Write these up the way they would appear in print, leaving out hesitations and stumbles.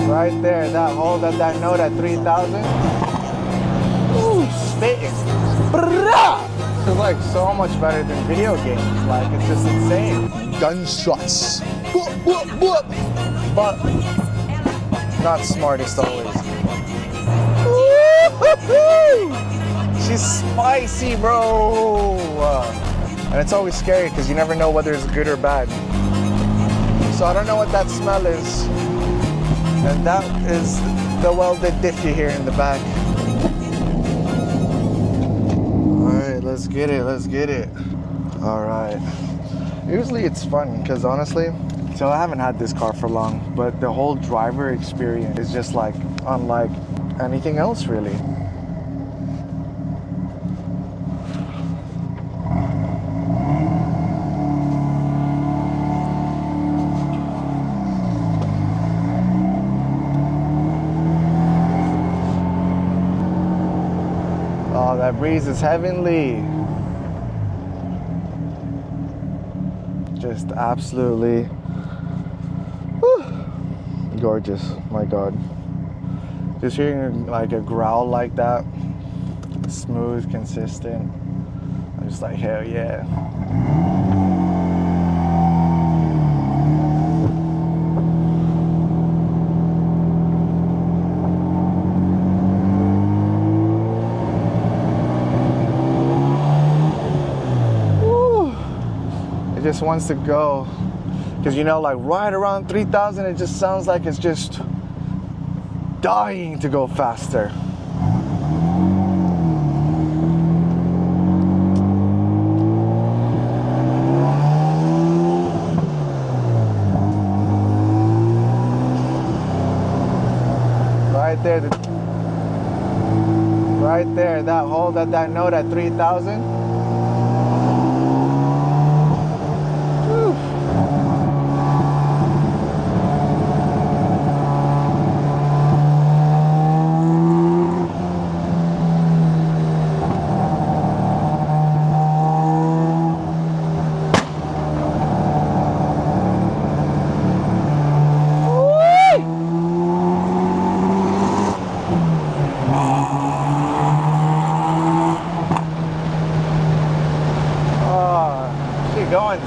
Right there, that hold at that note at 3,000. Ooh, spitting. It's like so much better than video games. Like, it's just insane. Gunshots. But not smartest always. She's spicy, bro. And it's always scary because you never know whether it's good or bad. So I don't know what that smell is. And that is the welded diff you hear in the back. Alright, let's get it, let's get it. Alright. Usually it's fun because honestly, so I haven't had this car for long, but the whole driver experience is just like unlike anything else really. Oh, that breeze is heavenly. Just absolutely gorgeous, my God. Just hearing like a growl like that, smooth, consistent. I'm just like, hell yeah. It just wants to go. Because you know, like right around 3,000, it just sounds like it's just dying to go faster. Right there, that hold at that note at 3,000.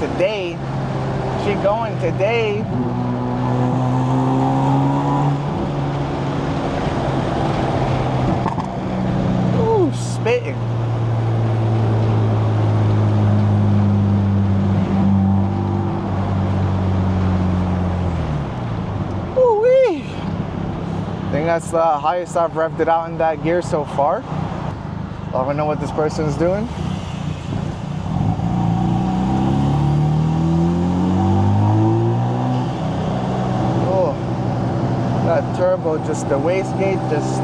Today, she going today. Ooh, spitting. Ooh-wee. I think that's the highest I've revved it out in that gear so far. I don't know what this person's doing. That turbo, just the wastegate, just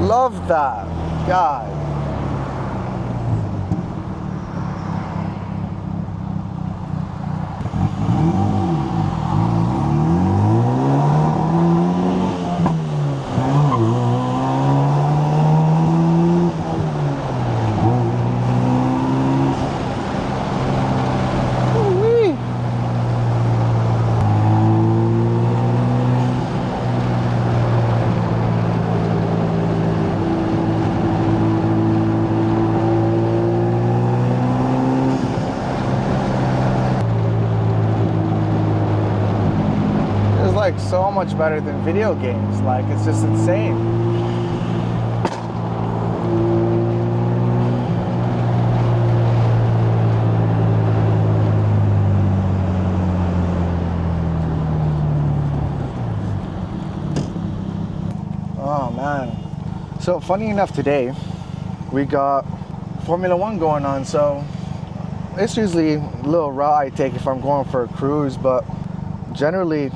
love that, God. Like so much better than video games. Like, it's just insane. Oh man. So funny enough, today we got Formula One going on, so it's usually a little route I take if I'm going for a cruise, but generally,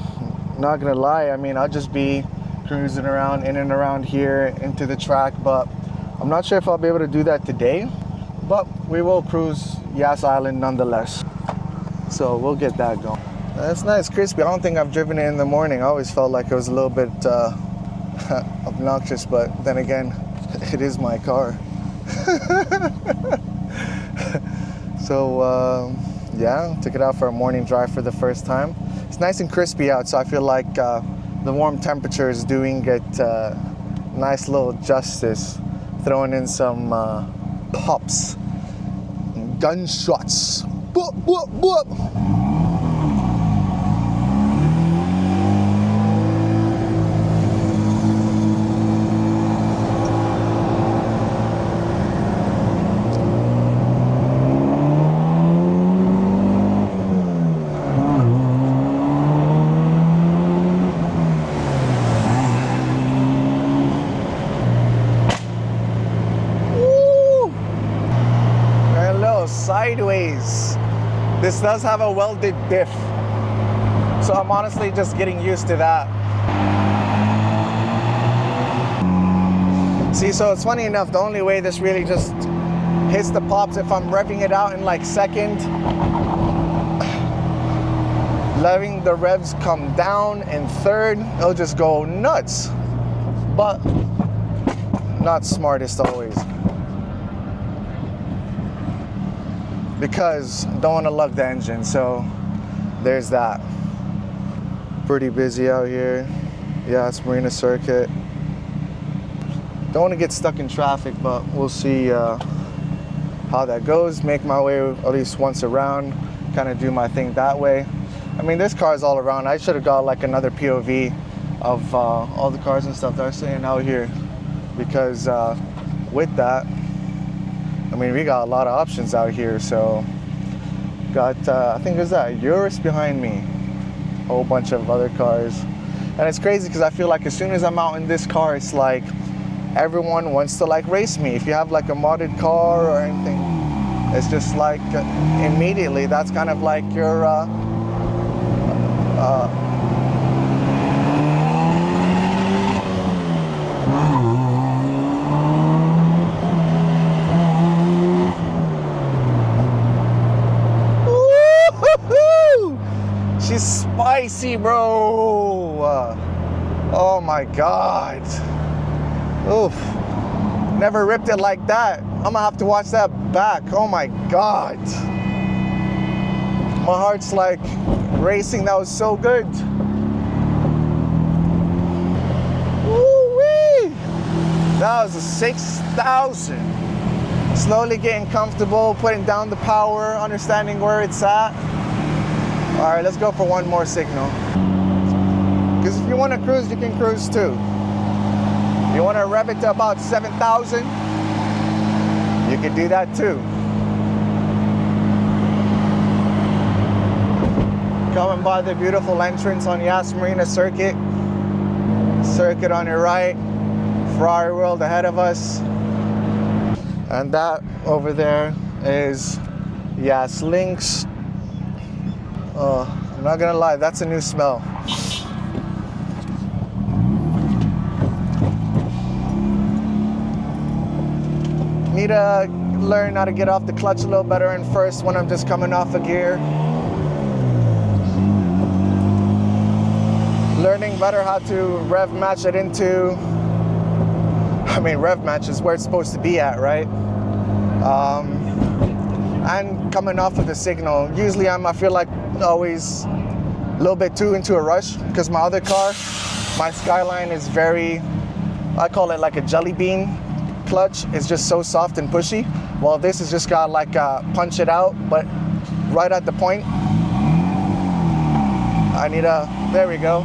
not gonna lie, I mean, I'll just be cruising around in and around here into the track, but I'm not sure if I'll be able to do that today, but we will cruise Yas Island nonetheless. So we'll get that going. That's nice, crispy. I don't think I've driven it in the morning. I always felt like it was a little bit obnoxious, but then again, it is my car. So yeah, took it out for a morning drive for the first time. It's nice and crispy out, so I feel like the warm temperature is doing it nice little justice. Throwing in some pops, gunshots. Boop, boop, boop. Sideways. This does have a welded diff, so I'm honestly just getting used to that. See, so it's funny enough, the only way this really just hits the pops if I'm revving it out in like second, letting the revs come down in third, it'll just go nuts. But not smartest always, because don't want to lug the engine, so there's that. Pretty busy out here. Yeah, it's Marina Circuit. Don't want to get stuck in traffic, but we'll see how that goes. Make my way at least once around, kind of do my thing that way. I mean, this car is all around. I should have got like another POV of all the cars and stuff that are staying out here, because with that, I mean, we got a lot of options out here. So got, I think there's that Urus behind me, a whole bunch of other cars. And it's crazy because I feel like as soon as I'm out in this car, it's like everyone wants to like race me. If you have like a modded car or anything, it's just like immediately that's kind of like your she's spicy, bro. Oh my God. Oof. Never ripped it like that. I'm gonna have to watch that back. Oh my God. My heart's like racing. That was so good. Woo-wee. That was a 6,000. Slowly getting comfortable, putting down the power, understanding where it's at. All right, let's go for one more signal. Because if you want to cruise, you can cruise too. You want to rev it to about 7,000, you can do that too. Coming by the beautiful entrance on Yas Marina Circuit. Circuit on your right, Ferrari World ahead of us. And that over there is Yas Links. I'm not gonna lie, that's a new smell. Need to learn how to get off the clutch a little better in first when I'm just coming off a gear. Learning better how to rev match it into, I mean, rev match is where it's supposed to be at, right? And coming off of the signal. Usually I feel like always a little bit too into a rush, because my other car, my Skyline, is very, I call it like a jelly bean clutch. It's just so soft and pushy. Well, this has just got like a punch it out, but right at the point. I need a, there we go.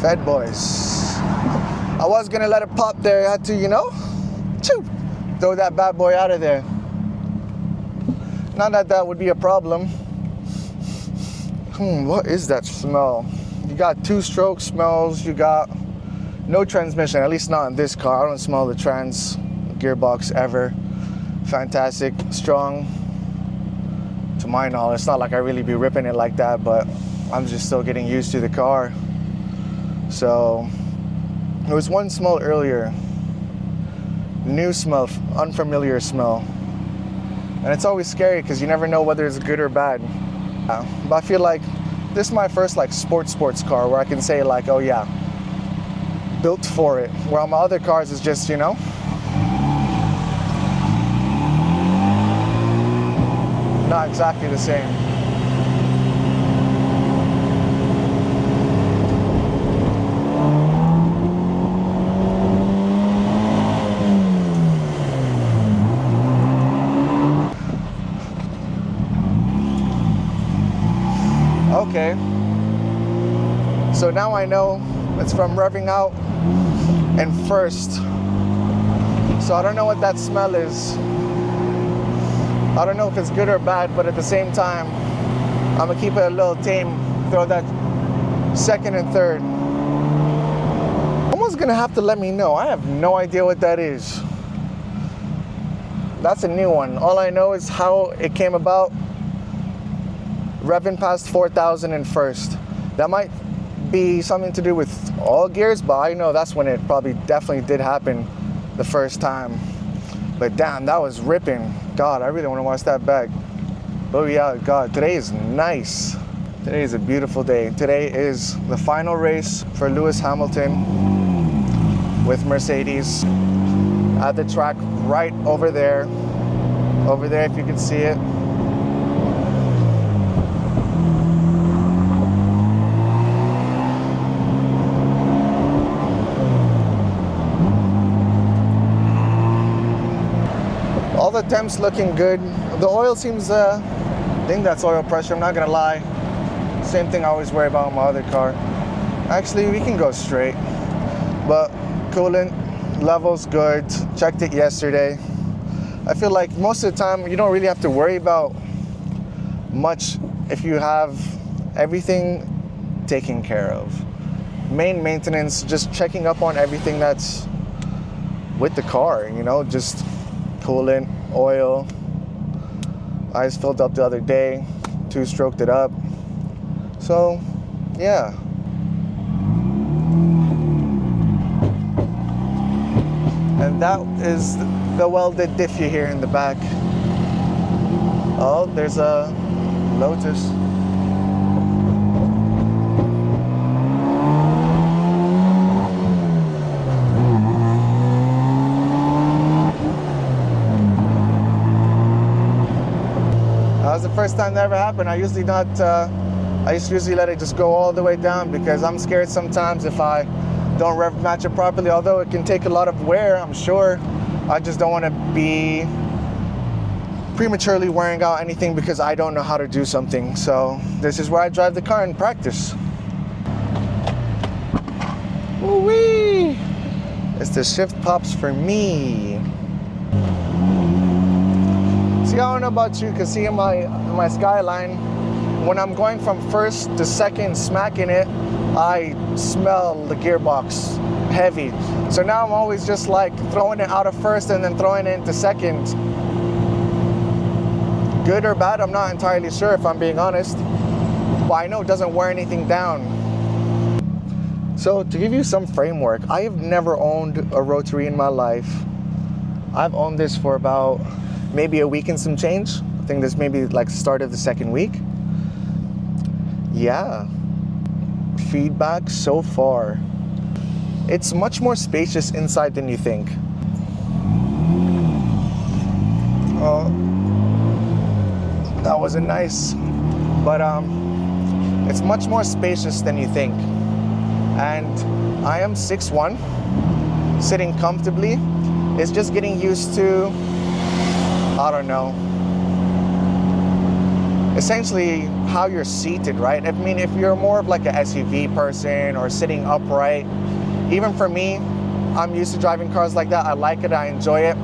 Fed boys. I was gonna let it pop there. I had to, you know, throw that bad boy out of there. Not that that would be a problem. What is that smell? You got two-stroke smells. You got no transmission, at least not in this car. I don't smell the trans gearbox ever. Fantastic, strong. To my knowledge, it's not like I really be ripping it like that, but I'm just still getting used to the car. So there was one smell earlier. new smell, unfamiliar smell. And it's always scary because you never know whether it's good or bad. But I feel like this is my first like sports car where I can say like, oh yeah, built for it. Where on my other cars is just, you know, not exactly the same. Okay, so now I know it's from revving out and first. So I don't know what that smell is. I don't know if it's good or bad, but at the same time, I'm gonna keep it a little tame, throw that second and third. Someone's gonna have to let me know. I have no idea what that is. That's a new one. All I know is how it came about. Revving past 4,000 in first. That might be something to do with all gears, but I know that's when it probably definitely did happen the first time. But damn, that was ripping. God, I really want to watch that back. Oh yeah, God, today is nice. Today is a beautiful day. Today is the final race for Lewis Hamilton with Mercedes at the track right over there. Over there, if you can see it. All the temps looking good. The oil seems, I think that's oil pressure, I'm not gonna lie. Same thing I always worry about on my other car. Actually, we can go straight. But coolant levels good. Checked it yesterday. I feel like most of the time you don't really have to worry about much if you have everything taken care of. Main maintenance, just checking up on everything that's with the car, you know, just coolant, oil. I just filled up the other day, 2-stroked it up. So, yeah. And that is the welded diff you hear in the back. Oh, there's a Lotus. That was the first time that ever happened. I usually let it just go all the way down because I'm scared sometimes if I don't rev match it properly, although it can take a lot of wear, I'm sure. I just don't want to be prematurely wearing out anything because I don't know how to do something. So this is where I drive the car in practice. Woo-wee! It's the shift pops for me. See, I don't know about you, because seeing my Skyline, when I'm going from first to second, smacking it, I smell the gearbox heavy. So now I'm always just like throwing it out of first and then throwing it into second. Good or bad, I'm not entirely sure if I'm being honest, but I know it doesn't wear anything down. So to give you some framework, I have never owned a Rotary in my life. I've owned this for about maybe a week and some change. I think this may be like the start of the second week. Yeah. Feedback so far. It's much more spacious inside than you think. Oh, that wasn't nice. But it's much more spacious than you think. And I am 6'1", sitting comfortably. It's just getting used to, I don't know, essentially how you're seated, right? I mean, if you're more of like a SUV person or sitting upright, even for me, I'm used to driving cars like that. I like it, I enjoy it,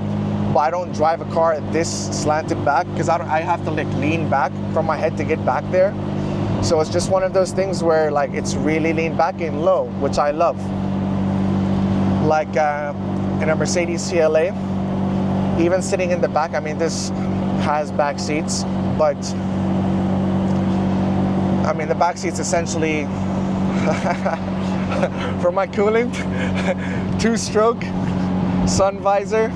but I don't drive a car this slanted back because I have to like lean back from my head to get back there. So it's just one of those things where like it's really lean back and low, which I love. Like in a Mercedes CLA, even sitting in the back, I mean, this has back seats, but I mean, the back seats essentially, for my coolant, 2-stroke, sun visor,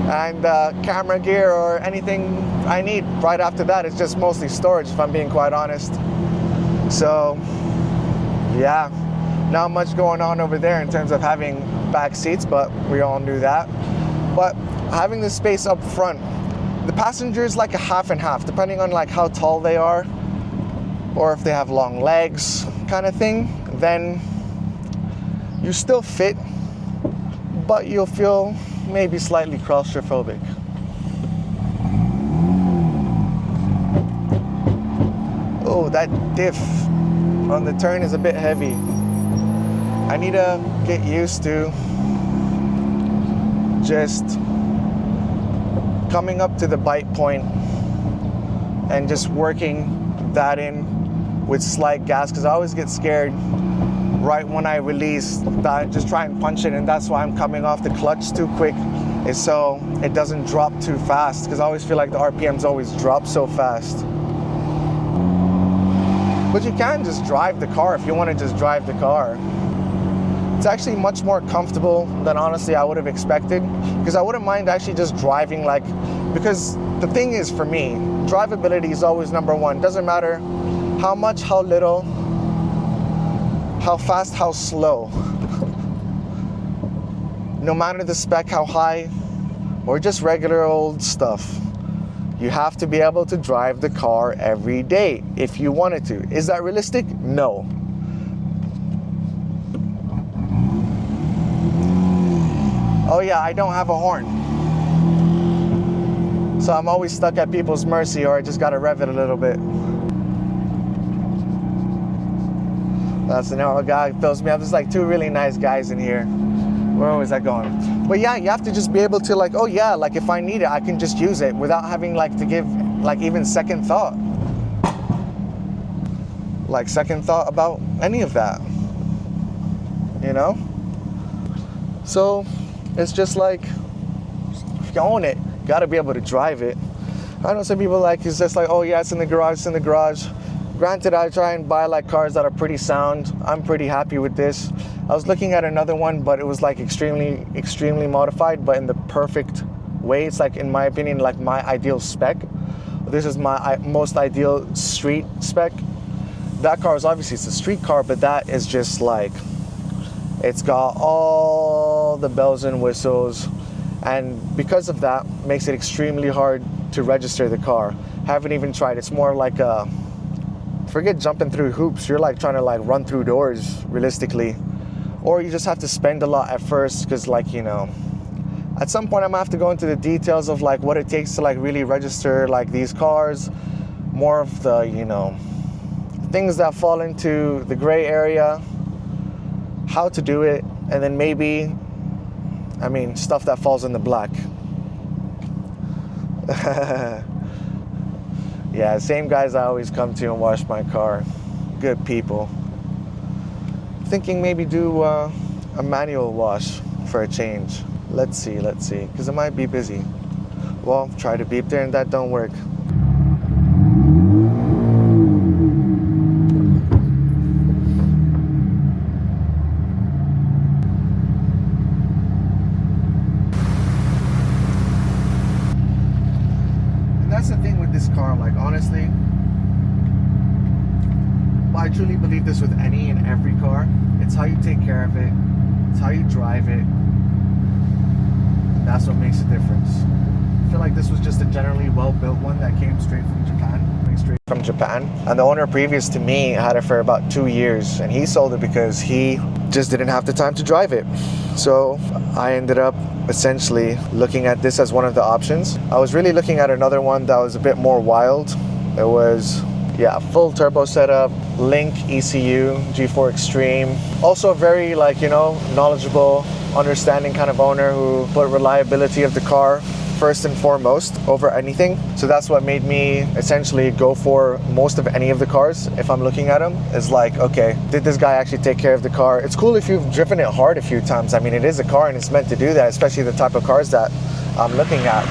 and camera gear or anything I need right after that. It's just mostly storage, if I'm being quite honest. So yeah, not much going on over there in terms of having back seats, but we all knew that. But having the space up front, the passenger's like a half and half, depending on like how tall they are or if they have long legs kind of thing. Then you still fit, but you'll feel maybe slightly claustrophobic. Oh, that diff on the turn is a bit heavy. I need to get used to just coming up to the bite point and just working that in with slight gas, because I always get scared right when I release that I just try and punch it, and that's why I'm coming off the clutch too quick, is so it doesn't drop too fast, because I always feel like the RPMs always drop so fast. But you can just drive the car if you want to just drive the car. It's actually much more comfortable than honestly I would have expected, because I wouldn't mind actually just driving, like, because the thing is, for me, drivability is always number one. Doesn't matter how much, how little, how fast, how slow. No matter the spec, how high, or just regular old stuff. You have to be able to drive the car every day if you wanted to. Is that realistic? No. Oh yeah, I don't have a horn. So I'm always stuck at people's mercy, or I just gotta rev it a little bit. That's the normal guy who fills me up. There's like two really nice guys in here. Where was I going? But yeah, you have to just be able to, like, oh yeah, like if I need it, I can just use it without having like to give like even second thought. Like second thought about any of that, you know? So it's just like, if you own it, you gotta be able to drive it. I know some people like, it's just like, oh yeah, it's in the garage, it's in the garage. Granted, I try and buy like cars that are pretty sound. I'm pretty happy with this. I was looking at another one, but it was like extremely modified, but in the perfect way. It's like, in my opinion, like my ideal spec. This is my most ideal street spec. That car is obviously, it's a street car, but that is just like, it's got all the bells and whistles, and because of that, makes it extremely hard to register the car. Haven't even tried. It's more like a, forget jumping through hoops. You're like trying to like run through doors realistically, or you just have to spend a lot at first, because like, you know, at some point I'm gonna have to go into the details of like what it takes to like really register like these cars, more of the, you know, things that fall into the gray area, how to do it, and then maybe, I mean, stuff that falls in the black. Yeah, same guys I always come to and wash my car. Good people. Thinking maybe do a manual wash for a change. Let's see, because it might be busy. Well, try to beep there and that don't work. That's the thing with this car, like honestly, I truly believe this with any and every car. It's how you take care of it, it's how you drive it, and that's what makes a difference. I feel like this was just a generally well-built one that came straight from Japan. And the owner previous to me had it for about 2 years, and he sold it because he just didn't have the time to drive it. So I ended up essentially looking at this as one of the options. I was really looking at another one that was a bit more wild. It was, yeah, full turbo setup, Link ECU, G4 Extreme. Also a very, like, you know, knowledgeable, understanding kind of owner who put reliability of the car first and foremost over anything. So that's what made me essentially go for most of any of the cars. If I'm looking at them, is like, okay, did this guy actually take care of the car? It's cool if you've driven it hard a few times. I mean, it is a car and it's meant to do that, especially the type of cars that I'm looking at.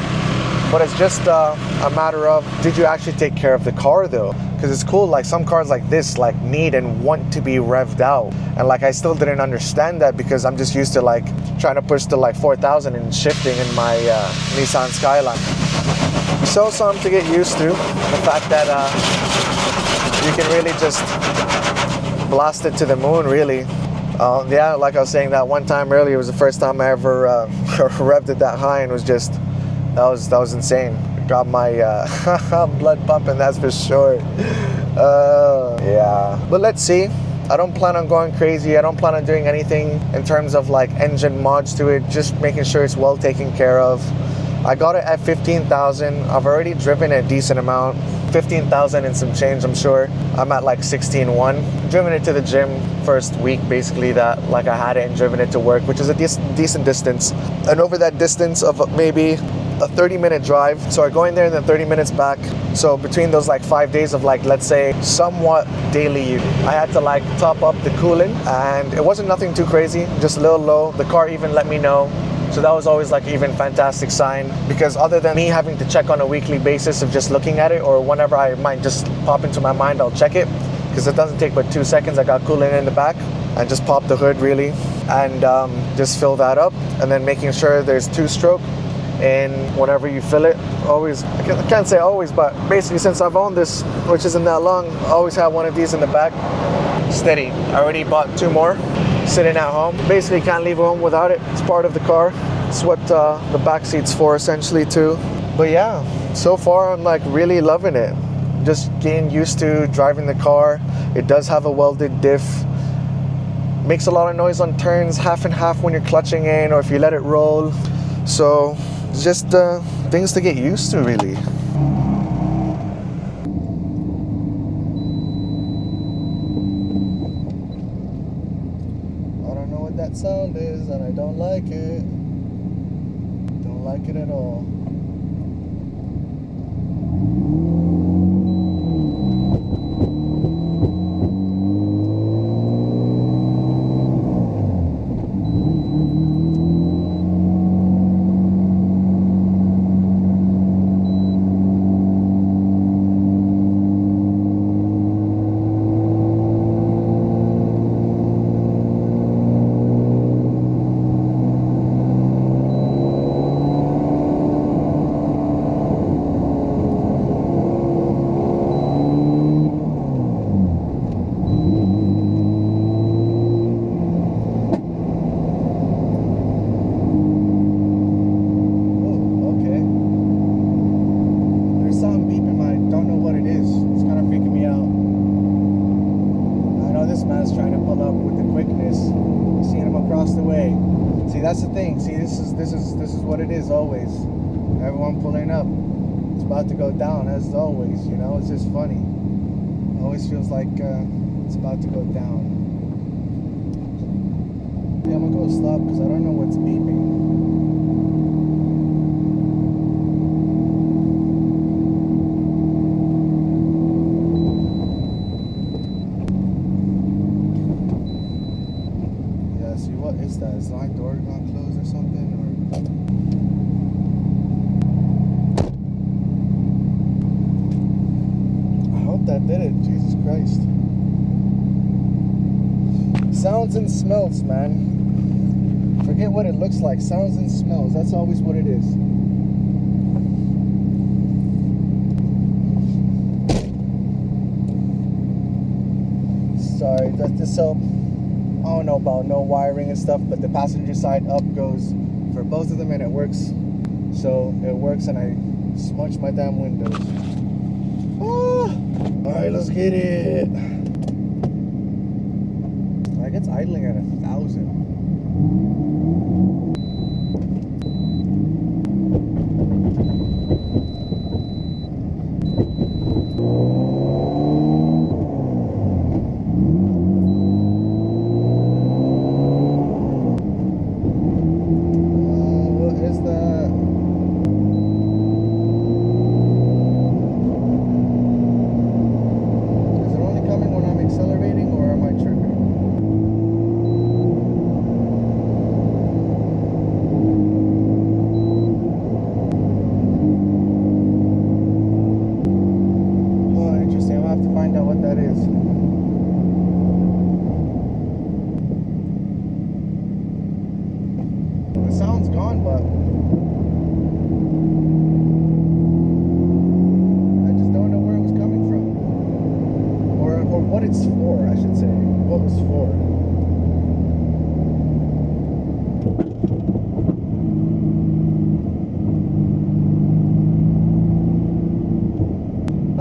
but it's just a matter of, did you actually take care of the car though? Because it's cool, like some cars like this like need and want to be revved out, and like I still didn't understand that because I'm just used to like trying to push to like 4,000 and shifting in my Nissan Skyline. So something to get used to, the fact that you can really just blast it to the moon, really. Yeah, like I was saying that one time earlier, it was the first time I ever revved it that high, and it was just, that was insane. Got my blood pumping, that's for sure. Yeah, but let's see. I don't plan on going crazy. I don't plan on doing anything in terms of like engine mods to it, just making sure it's well taken care of. I got it at 15,000. I've already driven a decent amount, 15,000 and some change, I'm sure. I'm at like 16.1. Driven it to the gym first week, basically, that like I had it, and driven it to work, which is a decent distance. And over that distance of maybe a 30-minute drive, so I go in there and then 30 minutes back. So between those like 5 days of like, let's say, somewhat daily use, I had to like top up the coolant, and it wasn't nothing too crazy, just a little low. The car even let me know. So that was always like even fantastic sign, because other than me having to check on a weekly basis of just looking at it, or whenever I might just pop into my mind, I'll check it, because it doesn't take but 2 seconds. I got coolant in the back, and just pop the hood really, and just fill that up, and then making sure there's 2-stroke in whenever you fill it. Always, I can't say always, but basically since I've owned this, which isn't that long, I always have one of these in the back, steady. I already bought 2 more. Sitting at home. Basically can't leave home without it. It's part of the car. It's what the back seat's for essentially too. But yeah, so far I'm like really loving it. Just getting used to driving the car. It does have a welded diff. Makes a lot of noise on turns, half and half when you're clutching in or if you let it roll. So it's just things to get used to really. That sound is, and I don't like it. Don't like it at all. That's the thing. See, this is what it is always. Everyone pulling up. It's about to go down as always, you know. It's just funny. It always feels like it's about to go down. Yeah, I'm gonna go stop because I don't know what's beeping. Is that? Is my door not closed or something? Or I hope that did it. Jesus Christ. Sounds and smells, man. Forget what it looks like. Sounds and smells. That's always what it is. Sorry, that's just so. I don't know about no wiring and stuff, but the passenger side up goes for both of them, and it works. So it works, and I smudge my damn windows. Ah! All right, let's get it. I guess idling at 1,000.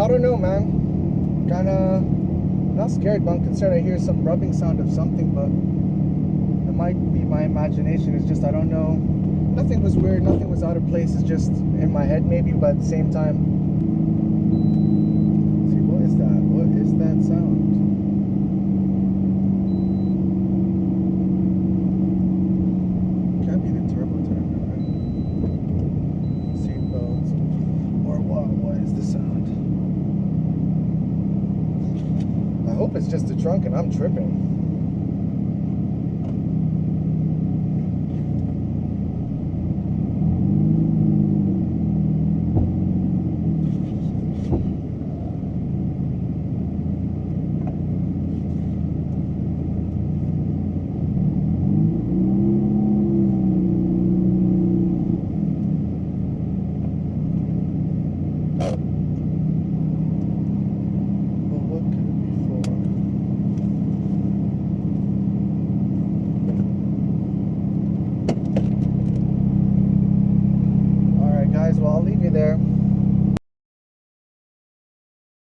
I don't know, man. Kinda not scared, but I'm concerned. I hear some rubbing sound of something, but it might be my imagination. It's just, I don't know. Nothing was weird, nothing was out of place. It's just in my head maybe, but at the same time. See, what is that? What is that sound? Can't be the turbo turner, right? Seatbelts. Or what? What is the sound? I hope it's just the trunk and I'm tripping.